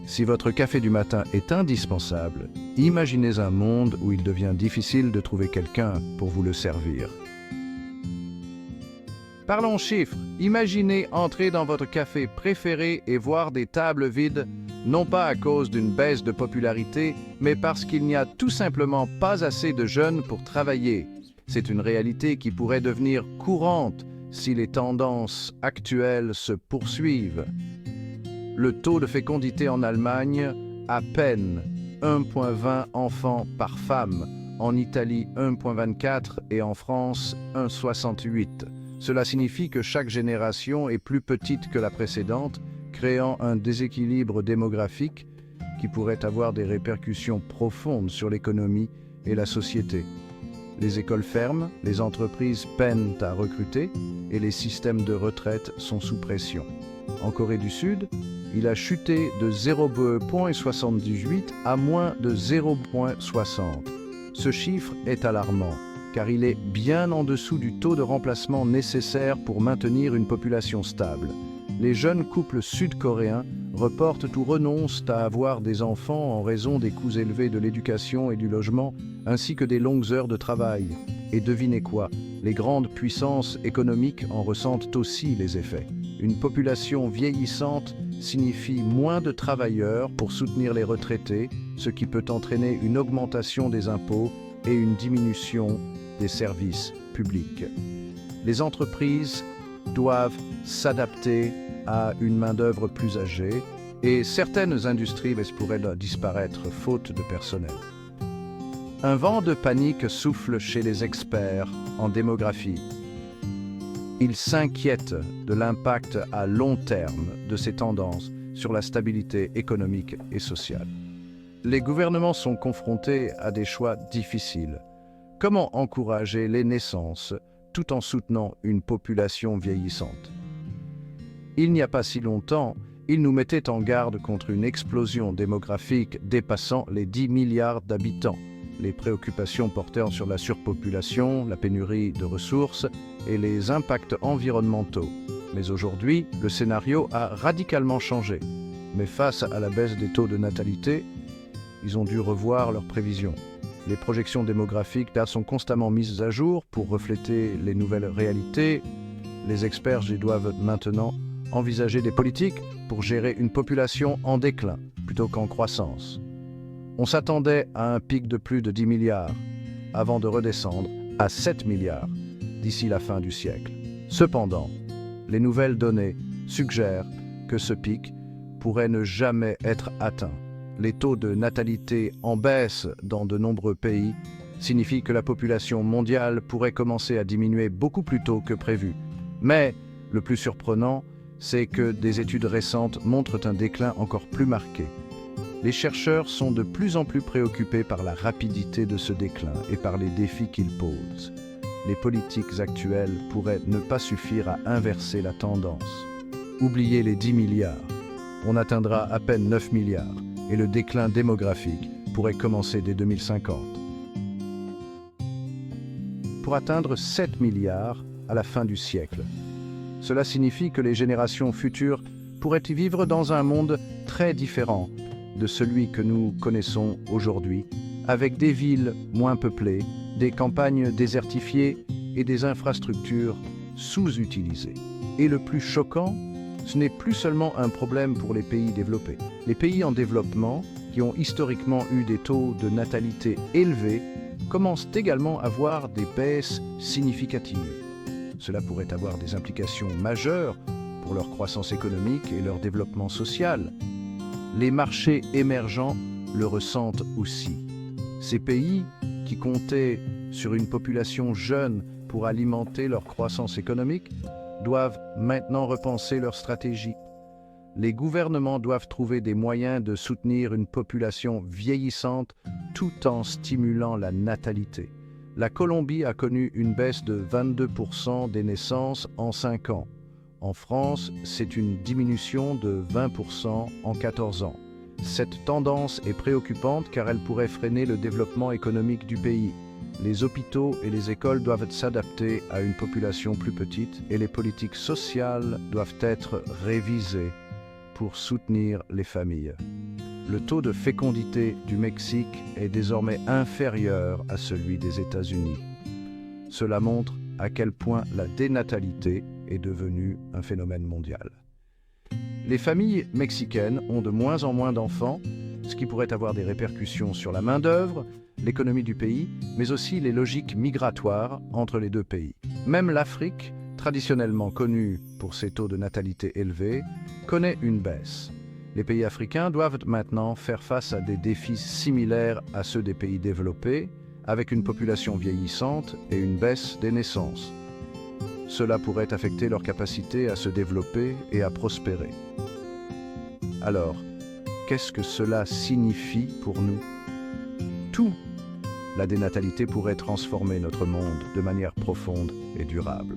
Si votre café du matin est indispensable, imaginez un monde où il devient difficile de trouver quelqu'un pour vous le servir. Parlons chiffres. Imaginez entrer dans votre café préféré et voir des tables vides, non pas à cause d'une baisse de popularité, mais parce qu'il n'y a tout simplement pas assez de jeunes pour travailler. C'est une réalité qui pourrait devenir courante si les tendances actuelles se poursuivent. Le taux de fécondité en Allemagne, à peine 1,20 enfants par femme, en Italie 1,24 et en France 1,68. Cela signifie que chaque génération est plus petite que la précédente, créant un déséquilibre démographique qui pourrait avoir des répercussions profondes sur l'économie et la société. Les écoles ferment, les entreprises peinent à recruter et les systèmes de retraite sont sous pression. En Corée du Sud, il a chuté de 0,78 à moins de 0,60. Ce chiffre est alarmant, car il est bien en dessous du taux de remplacement nécessaire pour maintenir une population stable. Les jeunes couples sud-coréens reportent ou renoncent à avoir des enfants en raison des coûts élevés de l'éducation et du logement, ainsi que des longues heures de travail. Et devinez quoi? Les grandes puissances économiques en ressentent aussi les effets. Une population vieillissante signifie moins de travailleurs pour soutenir les retraités, ce qui peut entraîner une augmentation des impôts et une diminution des services publics. Les entreprises doivent s'adapter à une main-d'œuvre plus âgée et certaines industries pourraient disparaître faute de personnel. Un vent de panique souffle chez les experts en démographie. Ils s'inquiètent de l'impact à long terme de ces tendances sur la stabilité économique et sociale. Les gouvernements sont confrontés à des choix difficiles. Comment encourager les naissances tout en soutenant une population vieillissante? Il n'y a pas si longtemps, ils nous mettaient en garde contre une explosion démographique dépassant les 10 milliards d'habitants. Les préoccupations portant sur la surpopulation, la pénurie de ressources et les impacts environnementaux. Mais aujourd'hui, le scénario a radicalement changé. Mais face à la baisse des taux de natalité, ils ont dû revoir leurs prévisions. Les projections démographiques sont constamment mises à jour pour refléter les nouvelles réalités. Les experts doivent maintenant envisager des politiques pour gérer une population en déclin plutôt qu'en croissance. On s'attendait à un pic de plus de 10 milliards, avant de redescendre à 7 milliards d'ici la fin du siècle. Cependant, les nouvelles données suggèrent que ce pic pourrait ne jamais être atteint. Les taux de natalité en baisse dans de nombreux pays signifient que la population mondiale pourrait commencer à diminuer beaucoup plus tôt que prévu. Mais le plus surprenant, c'est que des études récentes montrent un déclin encore plus marqué. Les chercheurs sont de plus en plus préoccupés par la rapidité de ce déclin et par les défis qu'il pose. Les politiques actuelles pourraient ne pas suffire à inverser la tendance. Oubliez les 10 milliards. On atteindra à peine 9 milliards et le déclin démographique pourrait commencer dès 2050. Pour atteindre 7 milliards à la fin du siècle. Cela signifie que les générations futures pourraient y vivre dans un monde très différent de celui que nous connaissons aujourd'hui, avec des villes moins peuplées, des campagnes désertifiées et des infrastructures sous-utilisées. Et le plus choquant, ce n'est plus seulement un problème pour les pays développés. Les pays en développement, qui ont historiquement eu des taux de natalité élevés, commencent également à voir des baisses significatives. Cela pourrait avoir des implications majeures pour leur croissance économique et leur développement social. Les marchés émergents le ressentent aussi. Ces pays, qui comptaient sur une population jeune pour alimenter leur croissance économique, doivent maintenant repenser leur stratégie. Les gouvernements doivent trouver des moyens de soutenir une population vieillissante tout en stimulant la natalité. La Colombie a connu une baisse de 22% des naissances en 5 ans. En France, c'est une diminution de 20% en 14 ans. Cette tendance est préoccupante car elle pourrait freiner le développement économique du pays. Les hôpitaux et les écoles doivent s'adapter à une population plus petite et les politiques sociales doivent être révisées pour soutenir les familles. le taux de fécondité du Mexique est désormais inférieur à celui des États-Unis. Cela montre à quel point la dénatalité est devenue un phénomène mondial. Les familles mexicaines ont de moins en moins d'enfants, ce qui pourrait avoir des répercussions sur la main-d'œuvre, l'économie du pays, mais aussi les logiques migratoires entre les deux pays. Même l'Afrique, traditionnellement connue pour ses taux de natalité élevés, connaît une baisse. Les pays africains doivent maintenant faire face à des défis similaires à ceux des pays développés, avec une population vieillissante et une baisse des naissances. Cela pourrait affecter leur capacité à se développer et à prospérer. Alors, qu'est-ce que cela signifie pour nous? Tout. La dénatalité pourrait transformer notre monde de manière profonde et durable.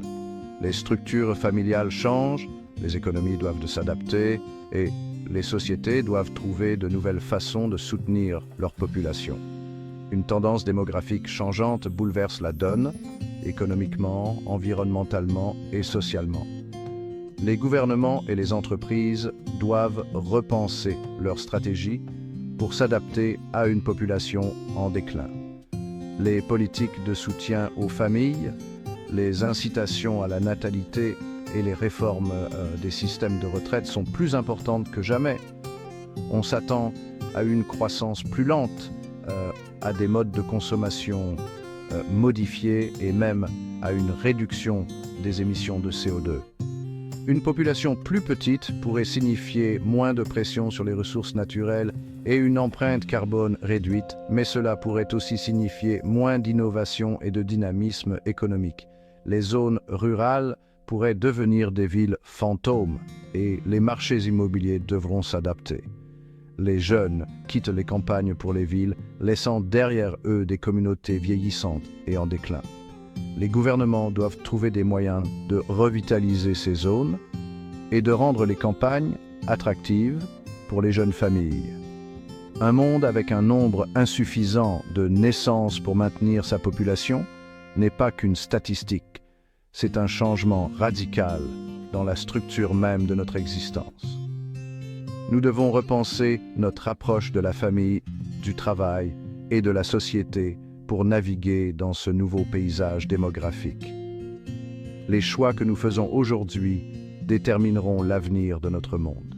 Les structures familiales changent, les économies doivent s'adapter et les sociétés doivent trouver de nouvelles façons de soutenir leur population. Une tendance démographique changeante bouleverse la donne, économiquement, environnementalement et socialement. Les gouvernements et les entreprises doivent repenser leur stratégie pour s'adapter à une population en déclin. Les politiques de soutien aux familles, les incitations à la natalité et les réformes des systèmes de retraite sont plus importantes que jamais. On s'attend à une croissance plus lente, à des modes de consommation modifiés et même à une réduction des émissions de CO2. Une population plus petite pourrait signifier moins de pression sur les ressources naturelles et une empreinte carbone réduite, mais cela pourrait aussi signifier moins d'innovation et de dynamisme économique. Les zones rurales pourraient devenir des villes fantômes et les marchés immobiliers devront s'adapter. Les jeunes quittent les campagnes pour les villes, laissant derrière eux des communautés vieillissantes et en déclin. Les gouvernements doivent trouver des moyens de revitaliser ces zones et de rendre les campagnes attractives pour les jeunes familles. Un monde avec un nombre insuffisant de naissances pour maintenir sa population n'est pas qu'une statistique, c'est un changement radical dans la structure même de notre existence. Nous devons repenser notre approche de la famille, du travail et de la société pour naviguer dans ce nouveau paysage démographique. Les choix que nous faisons aujourd'hui détermineront l'avenir de notre monde.